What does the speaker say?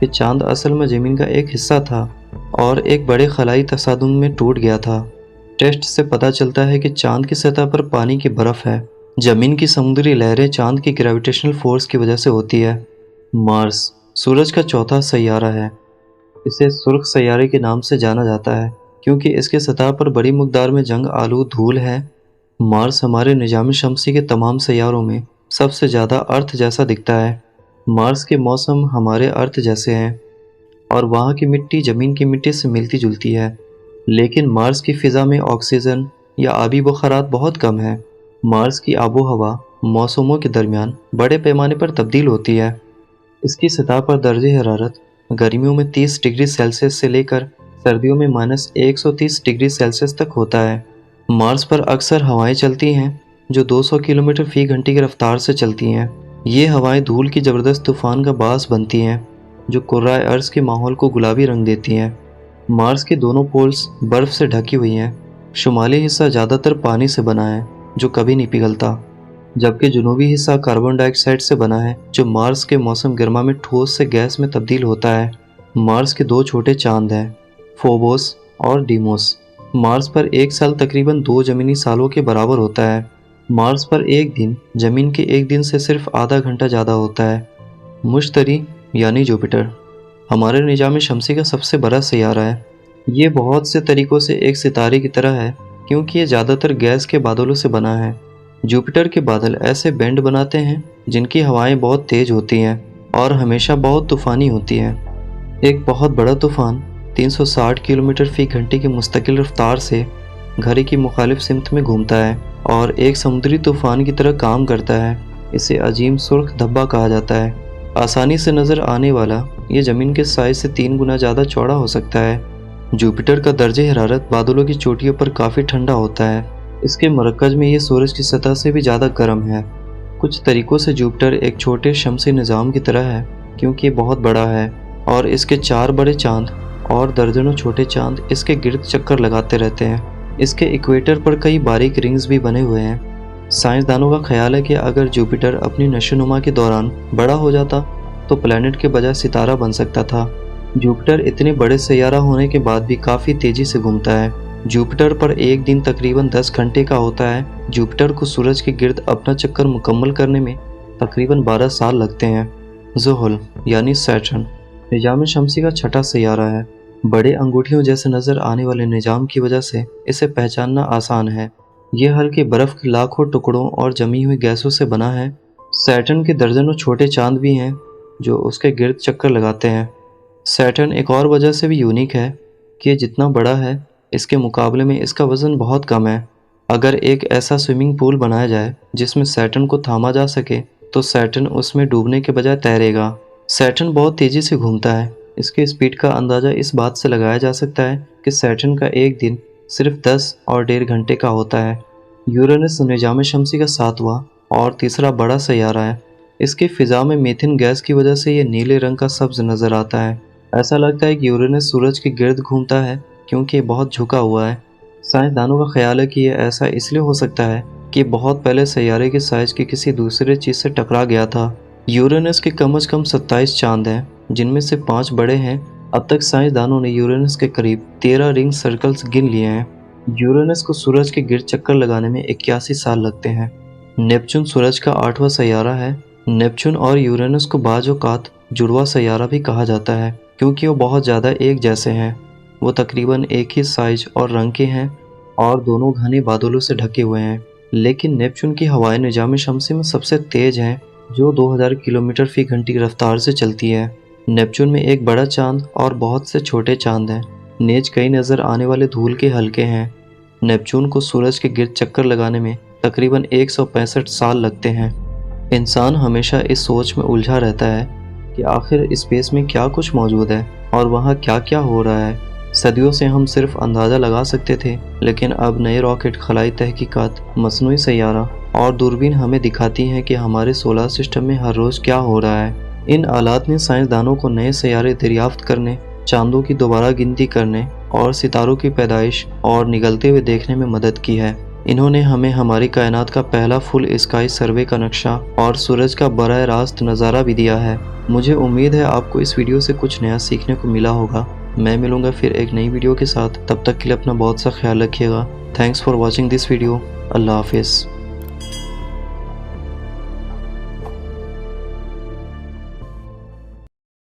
کہ چاند اصل میں زمین کا ایک حصہ تھا اور ایک بڑے خلائی تصادم میں ٹوٹ گیا تھا۔ ٹیسٹ سے پتہ چلتا ہے کہ چاند کی سطح پر پانی کی برف ہے۔ زمین کی سمندری لہریں چاند کی گریویٹیشنل فورس کی وجہ سے ہوتی ہے۔ مارس سورج کا چوتھا سیارہ ہے۔ اسے سرخ سیارے کے نام سے جانا جاتا ہے کیونکہ اس کے سطح پر بڑی مقدار میں جنگ آلود دھول ہے۔ مارس ہمارے نظام شمسی کے تمام سیاروں میں سب سے زیادہ ارتھ جیسا دکھتا ہے۔ مارس کے موسم ہمارے ارتھ جیسے ہیں اور وہاں کی مٹی زمین کی مٹی سے ملتی جلتی ہے، لیکن مارس کی فضا میں آکسیجن یا آبی بخارات بہت کم ہے۔ مارس کی آب و ہوا موسموں کے درمیان بڑے پیمانے پر تبدیل ہوتی ہے۔ اس کی سطح پر درجہ حرارت گرمیوں میں 30 ڈگری سیلسیس سے لے کر سردیوں میں -130 ڈگری سیلسیس تک ہوتا ہے۔ مارس پر اکثر ہوائیں چلتی ہیں جو 200 کلومیٹر فی گھنٹے کی رفتار سے چلتی ہیں۔ یہ ہوائیں دھول کی زبردست طوفان کا باعث بنتی ہیں جو کرۂ ارض کے ماحول کو گلابی رنگ دیتی ہیں۔ مارس کے دونوں پولز برف سے ڈھکی ہوئی ہیں۔ شمالی حصہ زیادہ تر پانی سے بنا ہے جو کبھی نہیں پگھلتا، جبکہ جنوبی حصہ کاربن ڈائی آکسائڈ سے بنا ہے جو مارس کے موسم گرما میں ٹھوس سے گیس میں تبدیل ہوتا ہے۔ مارس کے 2 چھوٹے چاند ہیں، فوبوس اور ڈیموس۔ مارس پر ایک سال تقریباً 2 زمینی سالوں کے برابر ہوتا ہے۔ مارس پر ایک دن زمین کے ایک دن سے صرف آدھا گھنٹہ زیادہ ہوتا ہے۔ مشتری یعنی جوپیٹر ہمارے نظام شمسی کا سب سے بڑا سیارہ ہے۔ یہ بہت سے طریقوں سے ایک ستارے کی طرح ہے کیونکہ یہ زیادہ تر گیس کے بادلوں سے بنا ہے۔ جوپیٹر کے بادل ایسے بینڈ بناتے ہیں جن کی ہوائیں بہت تیز ہوتی ہیں اور ہمیشہ بہت طوفانی ہوتی ہیں۔ ایک بہت بڑا طوفان 360 کلومیٹر فی گھنٹے کی مستقل رفتار سے گھڑی کی مخالف سمت میں گھومتا ہے اور ایک سمندری طوفان کی طرح کام کرتا ہے۔ اسے عظیم سرخ دھبہ کہا جاتا ہے۔ آسانی سے نظر آنے والا، یہ زمین کے سائز سے 3 گنا زیادہ چوڑا ہو سکتا ہے۔ جوپیٹر کا درجہ حرارت بادلوں کی چوٹیوں پر کافی ٹھنڈا ہوتا ہے۔ اس کے مرکز میں یہ سورج کی سطح سے بھی زیادہ گرم ہے۔ کچھ طریقوں سے جوپیٹر ایک چھوٹے شمسی نظام کی طرح ہے کیونکہ یہ بہت بڑا ہے اور اس کے 4 بڑے چاند اور درجنوں چھوٹے چاند اس کے گرد چکر لگاتے رہتے ہیں۔ اس کے ایکویٹر پر کئی باریک رنگز بھی بنے ہوئے ہیں۔ سائنسدانوں کا خیال ہے کہ اگر جوپیٹر اپنی نشو و نما کے دوران بڑا ہو جاتا تو پلانٹ کے بجائے ستارہ بن سکتا تھا۔ جوپیٹر اتنے بڑے سیارہ ہونے کے بعد بھی کافی تیزی سے گھومتا ہے۔ جوپیٹر پر ایک دن تقریباً 10 گھنٹے کا ہوتا ہے۔ جوپیٹر کو سورج کے گرد اپنا چکر مکمل کرنے میں تقریباً 12 سال لگتے ہیں۔ زحل یعنی سیٹرن نظام شمسی کا چھٹا سیارہ ہے۔ بڑے انگوٹھیوں جیسے نظر آنے والے نظام کی وجہ سے اسے پہچاننا آسان ہے۔ یہ ہلکے برف کے لاکھوں ٹکڑوں اور جمی ہوئی گیسوں سے بنا ہے۔ سیٹرن کے درجنوں چھوٹے چاند بھی ہیں جو اس کے گرد چکر لگاتے ہیں۔ سیٹرن ایک اور وجہ سے بھی یونیک ہے کہ یہ جتنا بڑا ہے اس کے مقابلے میں اس کا وزن بہت کم ہے۔ اگر ایک ایسا سوئمنگ پول بنایا جائے جس میں سیٹرن کو تھاما جا سکے تو سیٹرن اس میں ڈوبنے کے بجائے تیرے گا۔ سیٹرن بہت تیزی سے گھومتا ہے۔ اس کے اسپیڈ کا اندازہ اس بات سے لگایا جا سکتا ہے کہ سیٹرن کا ایک دن صرف 10 اور 1.5 گھنٹے کا ہوتا ہے۔ یورینس نظام شمسی کا 7واں اور تیسرا بڑا سیارہ ہے۔ اس کی فضا میں میتھین گیس کی وجہ سے یہ نیلے رنگ کا سبز نظر آتا ہے۔ ایسا لگتا ہے کہ یورینس سورج کے گرد گھومتا ہے کیونکہ یہ بہت جھکا ہوا ہے۔ سائنسدانوں کا خیال ہے کہ یہ ایسا اس لیے ہو سکتا ہے کہ بہت پہلے سیارے کے سائز کی کسی دوسرے چیز سے ٹکرا گیا تھا۔ یورینس کے کم از کم 27 چاند ہیں جن میں سے 5 بڑے ہیں۔ اب تک سائنسدانوں نے یورینس کے قریب 13 رنگ سرکلز گن لیے ہیں۔ یورینس کو سورج کے گرد چکر لگانے میں 81 سال لگتے ہیں۔ نیپچون سورج کا 8واں سیارہ ہے۔ نیپچون اور یورینس کو بعض اوقات جڑواں سیارہ بھی کہا جاتا ہے کیونکہ وہ بہت زیادہ ایک جیسے ہیں۔ وہ تقریباً ایک ہی سائز اور رنگ کے ہیں اور دونوں گھنے بادلوں سے ڈھکے ہوئے ہیں، لیکن نیپچون کی ہوائیں نظام شمسی میں سب سے تیز ہیں جو 2000 کلومیٹر فی گھنٹے کی رفتار سے چلتی ہے۔ نیپچون میں ایک بڑا چاند اور بہت سے چھوٹے چاند ہیں۔ نیز کئی نظر آنے والے دھول کے حلقے ہیں۔ نیپچون کو سورج کے گرد چکر لگانے میں تقریباً 165 سال لگتے ہیں۔ انسان ہمیشہ اس سوچ میں الجھا رہتا ہے کہ آخر اسپیس میں کیا کچھ موجود ہے اور وہاں کیا کیا ہو رہا ہے۔ صدیوں سے ہم صرف اندازہ لگا سکتے تھے، لیکن اب نئے راکٹ، خلائی تحقیقات، مصنوعی سیارہ اور دوربین ہمیں دکھاتی ہیں کہ ہمارے سولار سسٹم میں ہر روز کیا ہو رہا ہے۔ ان آلات نے سائنسدانوں کو نئے سیارے دریافت کرنے، چاندوں کی دوبارہ گنتی کرنے اور ستاروں کی پیدائش اور نگلتے ہوئے دیکھنے میں مدد کی ہے۔ انہوں نے ہمیں ہماری کائنات کا پہلا فل اسکائی سروے کا نقشہ اور سورج کا براہ راست نظارہ بھی دیا ہے۔ مجھے امید ہے آپ کو اس ویڈیو سے کچھ نیا سیکھنے کو ملا ہوگا۔ میں ملوں گا پھر ایک نئی ویڈیو کے ساتھ، تب تک کے لیے اپنا بہت سا خیال رکھیے گا۔ Thanks for watching this video. اللہ حافظ۔